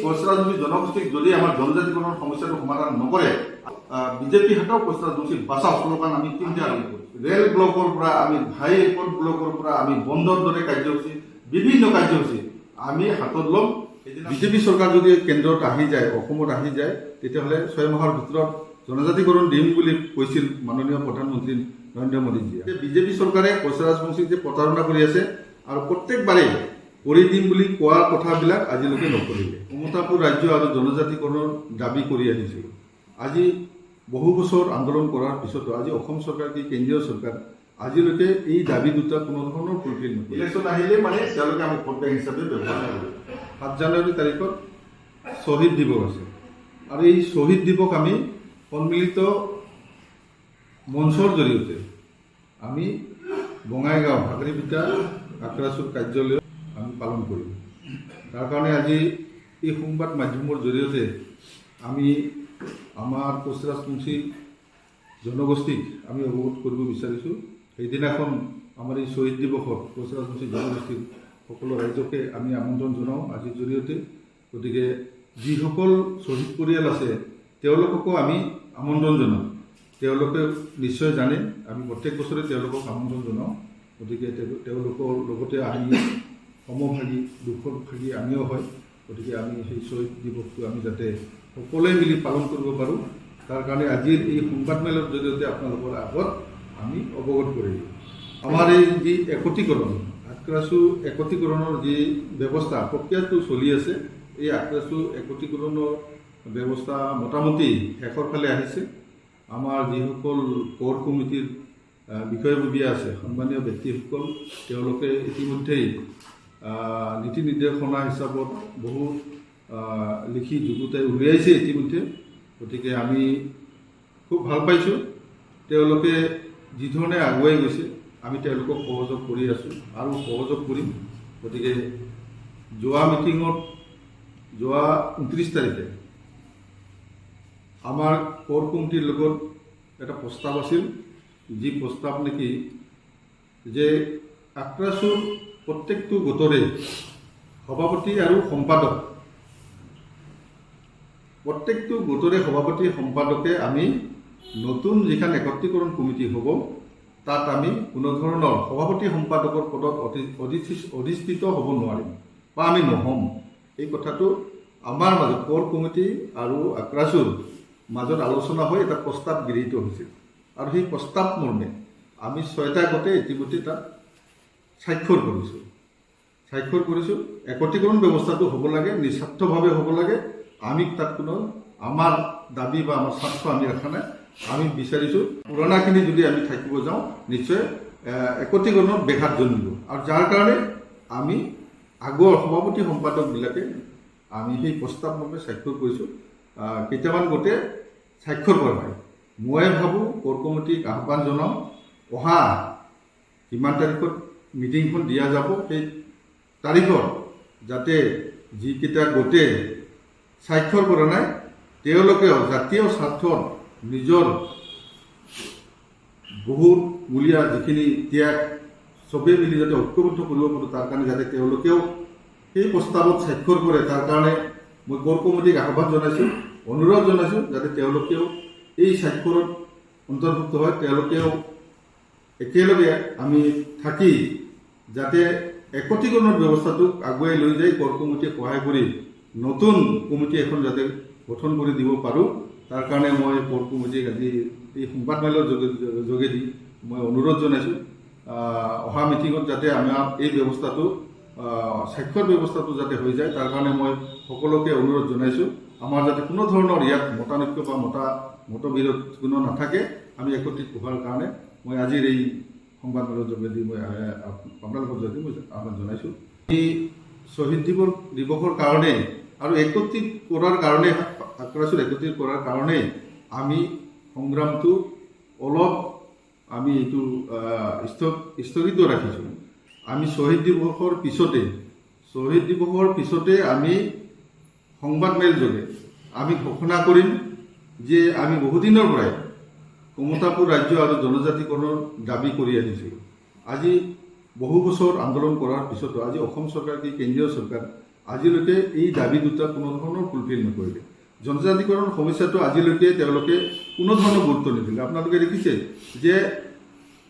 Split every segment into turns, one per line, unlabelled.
কোচৰাজবংশী জনগোষ্ঠীক যদি আমাৰ জনজাতিকৰণৰ সমস্যাটো সমাধান নকৰে, বিজেপি হাতক কোচৰাজবংশী বাঁচাও শ্লোগান আমি তিনিটা আৰম্ভ কৰিছোঁ। ৰেল ব্লকৰ পৰা আমি ঘাই এয়াৰপৰ্ট ব্লকৰ পৰা আমি বন্ধৰ দৰে কাৰ্যসূচী, বিভিন্ন কাৰ্যসূচী আমি হাতত ল'ম। বিজেপি চৰকাৰ যদি কেন্দ্ৰত আহি যায়, অসমত আহি যায়, তেতিয়াহ'লে 6 মাহৰ ভিতৰত জনজাতিকৰণ দিম বুলি কৈছিল মাননীয় প্ৰধানমন্ত্ৰী নৰেন্দ্ৰ মোদীজীয়ে। বিজেপি চৰকাৰে কোচৰাজবংশীক যে প্ৰতাৰণা কৰি আছে আৰু প্ৰত্যেকবাৰেই কৰি দিম বুলি কোৱা কথাবিলাক আজিলৈকে নকৰিলে। কমতাপুৰ ৰাজ্য আৰু জনজাতিকৰণৰ দাবী কৰি আহিছিল। আজি বহু বছৰ আন্দোলন কৰাৰ পিছতো আজি অসম চৰকাৰ কি কেন্দ্ৰীয় চৰকাৰ আজিলৈকে এই দাবী দুটা কোনো ধৰণৰ ফুলফিল নকৰে। ইলেকশ্যন আহিলে মানে তেওঁলোকে আমাক ভোট বেংক হিচাপে ব্যৱহাৰ কৰে। 7 জানুৱাৰী তাৰিখত শ্বহীদ দিৱস আছে আৰু এই শ্বহীদ দিৱস আমি সন্মিলিত মঞ্চৰ জৰিয়তে আমি বঙাইগাঁও ভাগৰিবিটা আক্ৰাসুৰ কাৰ্যালয়ত আমি পালন কৰিম। তাৰ কাৰণে আজি এই সংবাদ মাধ্যমৰ জৰিয়তে আমি আমাৰ কোচৰাজবংশী জনগোষ্ঠীক আমি অৱগত কৰিব বিচাৰিছোঁ। সেইদিনাখন আমাৰ এই শ্বহীদ দিৱসত কোচৰাজবংশী জনগোষ্ঠীৰ সকলো ৰাইজকে আমি আমন্ত্ৰণ জনাওঁ আজিৰ জৰিয়তে। গতিকে যিসকল শ্বহীদ পৰিয়াল আছে তেওঁলোককো আমি আমন্ত্ৰণ জনাওঁ। তেওঁলোকে নিশ্চয় জানে, আমি প্ৰত্যেক বছৰে তেওঁলোকক আমন্ত্ৰণ জনাওঁ। গতিকে তেওঁলোকৰ লগতে আমি সমভাগী, দুখৰ ভাগী আমিও হয়। গতিকে আমি সেই শ্বহীদ দিৱসটো আমি যাতে সকলোৱে মিলি পালন কৰিব পাৰোঁ, তাৰ কাৰণে আজিৰ এই সংবাদমেলৰ জৰিয়তে আপোনালোকৰ আগত আমি অৱগত কৰিম। আমাৰ এই যি একত্ৰীকৰণ, আক্ৰাসু একত্ৰীকৰণৰ যি ব্যৱস্থা প্ৰক্ৰিয়াটো চলি আছে, এই আক্ৰাসু একত্ৰীকৰণৰ ব্যৱস্থা মোটামুটি শেষৰ ফালে আহিছে। আমাৰ যিসকল কোৰ কমিটিৰ বিষয়ববীয়া আছে, সন্মানীয় ব্যক্তিসকল, তেওঁলোকে ইতিমধ্যেই নীতি নিৰ্দেশনা হিচাপত বহু লিখি যুগুতাই উলিয়াইছে ইতিমধ্যে। গতিকে আমি খুব ভাল পাইছোঁ। তেওঁলোকে যিধৰণে আগুৱাই গৈছে আমি তেওঁলোকক সহযোগ কৰি আছোঁ আৰু সহযোগ কৰিম। গতিকে যোৱা মিটিঙত যোৱা 29 তাৰিখে আমাৰ কোৰ কমিটিৰ লগত এটা প্ৰস্তাৱ আছিল, যি প্ৰস্তাৱ নেকি যে আক্ৰাসুৰ প্ৰত্যেকটো গোটৰে সভাপতি আৰু সম্পাদক, প্ৰত্যেকটো গোটৰে সভাপতি সম্পাদকে আমি নতুন যিখন একত্ৰীকৰণ কমিটি হ'ব তাত আমি কোনো ধৰণৰ সভাপতি সম্পাদকৰ পদত অধিষ্ঠিত হ'ব নোৱাৰিম বা আমি নহ'ম। এই কথাটো আমাৰ মাজত কোৰ কমিটি আৰু আক্ৰাসুৰ মাজত আলোচনা হৈ এটা প্ৰস্তাৱ গৃহীত হৈছিল আৰু সেই প্ৰস্তাৱ মৰ্মে আমি 6টা গোটে ইতিমধ্যে তাত স্বাক্ষৰ কৰিছোঁ। একত্ৰীকৰণ ব্যৱস্থাটো হ'ব লাগে, নিস্বাৰ্থভাৱে হ'ব লাগে। আমি তাত কোনো আমাৰ দাবী বা আমাৰ স্বাৰ্থ আমি ৰখা নাই। আমি বিচাৰিছোঁ পুৰণাখিনি যদি আমি থাকিব যাওঁ নিশ্চয় একত্ৰীকৰণত ব্যাঘাত জন্মিব আৰু যাৰ কাৰণে আমি আগৰ সভাপতি সম্পাদকবিলাকে আমি সেই প্ৰস্তাৱ মৰ্মে স্বাক্ষৰ কৰিছোঁ। কেইটামান গোটে স্বাক্ষৰ কৰা নাই। মই ভাবোঁ কোৰ কমিটিক আহ্বান জনাওঁ, অহা কিমান তাৰিখত মিটিংখন দিয়া যাব সেই তাৰিখত যাতে যিকেইটা গোটে স্বাক্ষৰ কৰা নাই তেওঁলোকেও জাতীয় স্বাৰ্থত নিজৰ বহুত মূলীয়া যিখিনি ত্যাগ চবেই মিলি যাতে ঐক্যবদ্ধ কৰিব পাৰোঁ, তাৰ কাৰণে যাতে তেওঁলোকেও সেই প্ৰস্তাৱত স্বাক্ষৰ কৰে, তাৰ কাৰণে মই কোৰ কমিটিক আহ্বান জনাইছোঁ, অনুৰোধ জনাইছোঁ যাতে তেওঁলোকেও এই স্বাক্ষৰত অন্তৰ্ভুক্ত হয়। তেওঁলোকেও একেলগে আমি থাকি যাতে একত্ৰীকৰণৰ ব্যৱস্থাটোক আগুৱাই লৈ যায়, কোৰ কমিটিয়ে সহায় কৰি নতুন কমিটি এখন যাতে গঠন কৰি দিব পাৰোঁ, তাৰ কাৰণে মই কোৰ কমিটিক আজি এই সংবাদমেলৰ যোগেদি মই অনুৰোধ জনাইছোঁ। অহা মিটিঙত যাতে আমাৰ এই ব্যৱস্থাটো স্বাক্ষৰ ব্যৱস্থাটো যাতে হৈ যায়, তাৰ কাৰণে মই সকলোকে অনুৰোধ জনাইছোঁ। আমাৰ যাতে কোনো ধৰণৰ ইয়াত মতানৈক্য বা মতবিৰোধ কোনো নাথাকে, আমি একত্ৰিত হোৱাৰ কাৰণে মই আজিৰ এই সংবাদমেলৰ যোগেদি মই আপোনালোকৰ যোগেদি মই আহ্বান জনাইছোঁ। এই শ্বহীদ দিৱসৰ কাৰণে আৰু একত্ৰিত কৰাৰ কাৰণে, আক্ৰাসুৰ একত্ৰিত কৰাৰ কাৰণে আমি সংগ্ৰামটো অলপ আমি এইটো স্থগিত ৰাখিছোঁ। আমি শ্বহীদ দিৱসৰ পিছতে আমি সংবাদমেল যোগে আমি ঘোষণা কৰিম যে আমি বহুদিনৰ পৰাই কমতাপুৰ ৰাজ্য আৰু জনজাতিকৰণৰ দাবী কৰি আহিছিলোঁ। আজি বহু বছৰ আন্দোলন কৰাৰ পিছতো আজি অসম চৰকাৰ কি কেন্দ্ৰীয় চৰকাৰ আজিলৈকে এই দাবী দুটা কোনো ধৰণৰ ফুলফিল নকৰিলে। জনজাতিকৰণ সমস্যাটো আজিলৈকে তেওঁলোকে কোনো ধৰণৰ গুৰুত্ব নিদিলে। আপোনালোকে দেখিছে যে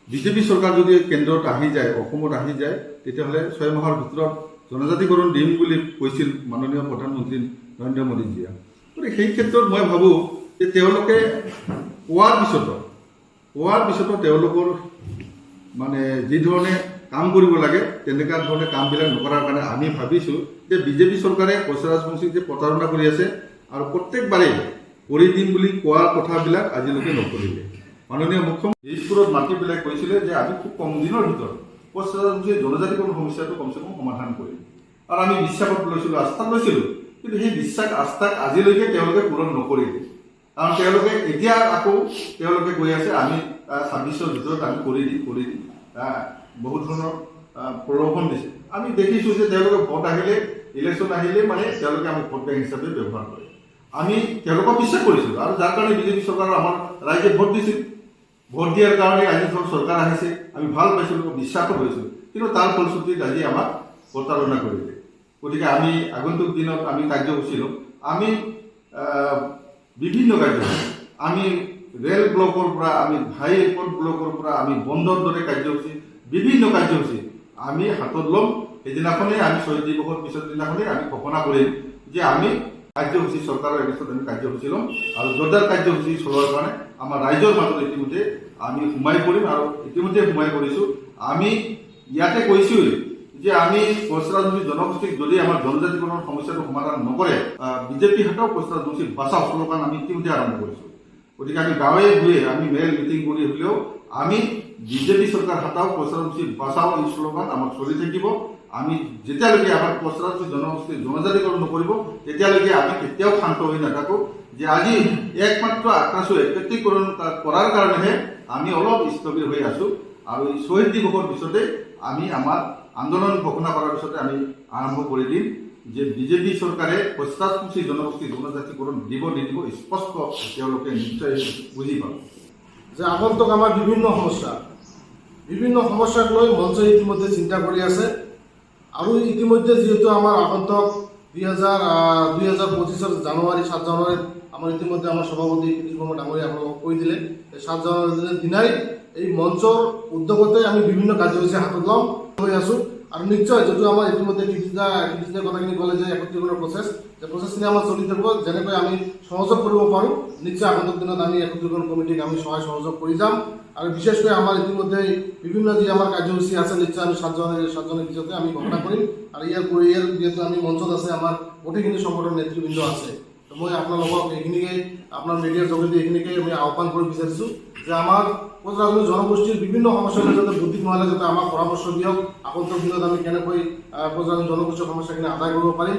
বিজেপি চৰকাৰ যদি কেন্দ্ৰত আহি যায়, অসমত আহি যায়, তেতিয়াহ'লে 6 মাহৰ ভিতৰত জনজাতিকৰণ দিম বুলি কৈছিল মাননীয় প্ৰধানমন্ত্ৰী নৰেন্দ্ৰ মোদীজীয়ে। গতিকে সেই ক্ষেত্ৰত মই ভাবোঁ যে তেওঁলোকে কোৱাৰ পিছতো তেওঁলোকৰ মানে যি ধৰণে কাম কৰিব লাগে তেনেকুৱা ধৰণে কামবিলাক নকৰাৰ কাৰণে আমি ভাবিছোঁ যে বিজেপি চৰকাৰে কোঁচ ৰাজবংশীক যে প্ৰতাৰণা কৰি আছে আৰু প্ৰত্যেকবাৰেই কৰি দিম বুলি কোৱাৰ কথাবিলাক আজিলৈকে নকৰিলে। মাননীয় মুখ্যমন্ত্ৰী দিছপুৰত মাতি পেলাই কৈছিলে যে আমি খুব কম দিনৰ ভিতৰত কোঁচ ৰাজবংশীৰ জনজাতিকৰণ সমস্যাটো কমচে কম সমাধান কৰিম। আৰু আমি বিশ্বাসত লৈছিলোঁ, আস্থাত লৈছিলোঁ, কিন্তু সেই বিশ্বাস আস্থাক আজিলৈকে তেওঁলোকে পূৰণ নকৰিলে। কাৰণ তেওঁলোকে এতিয়া আকৌ তেওঁলোকে কৈ আছে আমি 26ৰ ভিতৰত আমি কৰি দিম বহুত ধৰণৰ প্ৰলোভন দিছে। আমি দেখিছোঁ যে তেওঁলোকে ভোট আহিলে, ইলেকশ্যন আহিলে মানে তেওঁলোকে আমাক ভোট বেংক হিচাপে ব্যৱহাৰ কৰে। আমি তেওঁলোকক বিশ্বাস কৰিছিলোঁ আৰু যাৰ কাৰণে বিজেপি চৰকাৰ আমাৰ ৰাইজে ভোট দিছিল। ভোট দিয়াৰ কাৰণে আজি ধৰক চৰকাৰ আহিছে, আমি ভাল পাইছিলোঁ, বিশ্বাসো কৰিছিলোঁ, কিন্তু তাৰ ফলশ্ৰুতিত আজি আমাক প্ৰতাৰণা কৰিলে। গতিকে আমি আগন্তুক দিনত আমি কাৰ্যসূচী ল'ম। আমি বিভিন্ন কাৰ্যসূচী, আমি ৰেল ব্লকৰ পৰা, আমি হাই এয়াৰপৰ্ট ব্লকৰ পৰা, আমি বন্ধৰ দৰে কাৰ্যসূচী, বিভিন্ন কাৰ্যসূচী আমি হাতত ল'ম। সেইদিনাখনেই আমি 6 দিৱসৰ পিছৰ দিনাখনেই আমি ঘোষণা কৰিম যে আমি কাৰ্যসূচী চৰকাৰৰ এগেইনষ্টত আমি কাৰ্যসূচী ল'ম আৰু জোৰদাৰ কাৰ্যসূচী চলোৱাৰ কাৰণে আমাৰ ৰাইজৰ মাজত ইতিমধ্যে আমি সোমাই পৰিম আৰু ইতিমধ্যে সোমাই পৰিছোঁ। আমি ইয়াতে কৈছোঁৱেই যে আমি কোঁচ ৰাজবংশী জনগোষ্ঠীক যদি আমাৰ জনজাতিকৰণৰ সমস্যাটো সমাধান নকৰে, বিজেপি হাতক কোঁচ ৰাজবংশীক বাচাও শ্লোগান আমি ইতিমধ্যে আৰম্ভ কৰিছোঁ। গতিকে আমি গাঁৱে ভূঞে আমি মেল মিটিং কৰি হ'লেও আমি বিজেপি চৰকাৰ হাতাও কোঁচ ৰাজবংশীক বাচাও এই শ্লোগান আমাৰ চলি থাকিব। আমি যেতিয়ালৈকে আমাৰ কোঁচ ৰাজবংশী জনগোষ্ঠীৰ জনজাতিকৰণ নকৰিব তেতিয়ালৈকে আমি কেতিয়াও শান্ত হৈ নাথাকোঁ। যে আজি একমাত্ৰ আক্ৰাসুৰ একত্ৰীকৰণ কৰাৰ কাৰণেহে আমি অলপ স্থবিৰ হৈ আছোঁ আৰু এই 6 দিৱসৰ পিছতে আমি আমাৰ আন্দোলন ঘোষণা কৰাৰ পিছতে আমি আৰম্ভ কৰি দিম যে বিজেপি চৰকাৰে কোঁচ ৰাজবংশী জনগোষ্ঠী জনজাতিকৰণ দিব নিদিব স্পষ্ট তেওঁলোকে নিশ্চয় বুজি পাব।
যে আগন্তুক আমাৰ বিভিন্ন সমস্যাক লৈ মঞ্চে ইতিমধ্যে চিন্তা কৰি আছে আৰু ইতিমধ্যে যিহেতু আমাৰ আগন্তুক 2025 জানুৱাৰী 7 জানুৱাৰীত আমাৰ ইতিমধ্যে আমাৰ সভাপতি কৃষ্ণ ডাঙৰীয়া আপোনালোকক কৈ দিলে 7 জানুৱাৰীৰ দিনাই এই মঞ্চৰ উদ্যোগতে আমি বিভিন্ন কাৰ্যসূচী হাতত ল'ম হৈ আছোঁ। আৰু নিশ্চয় যদিও আমাৰ ইতিমধ্যে কৃষ্ণে কথাখিনি ক'লে যে একত্ৰীকৰণৰ প্ৰচেছখিনি আমাৰ চলি থাকিব, যেনেকৈ আমি সহযোগ কৰিব পাৰোঁ নিশ্চয় আগন্তুক দিনত আমি একত্ৰীকৰণ কমিটিক আমি সহায় সহযোগ কৰি যাম। আৰু বিশেষকৈ আমাৰ ইতিমধ্যে বিভিন্ন যি আমাৰ কাৰ্যসূচী আছে নিশ্চয় আমি 7 জানুৱাৰীৰ পিছতে আমি ঘোষণা কৰিম। আৰু ইয়াৰ যিহেতু আমি মঞ্চত আছে আমাৰ গোটেইখিনি সংগঠনৰ নেতৃবৃন্দ আছে, মই আপোনালোকক এইখিনিকে আপোনাৰ মিডিয়াৰ যোগেদি এইখিনিকে আমি আহ্বান কৰিব বিচাৰিছোঁ যে আমাৰ কোঁচ ৰাজবংশী জনগোষ্ঠীৰ বিভিন্ন সমস্যালৈ যাতে বুদ্ধি নহ'লে যাতে আমাক পৰামৰ্শ দিয়ক আগন্তুক দিনত আমি কেনেকৈ কোঁচ ৰাজবংশী জনগোষ্ঠীৰ সমস্যাখিনি আদায় কৰিব পাৰিম।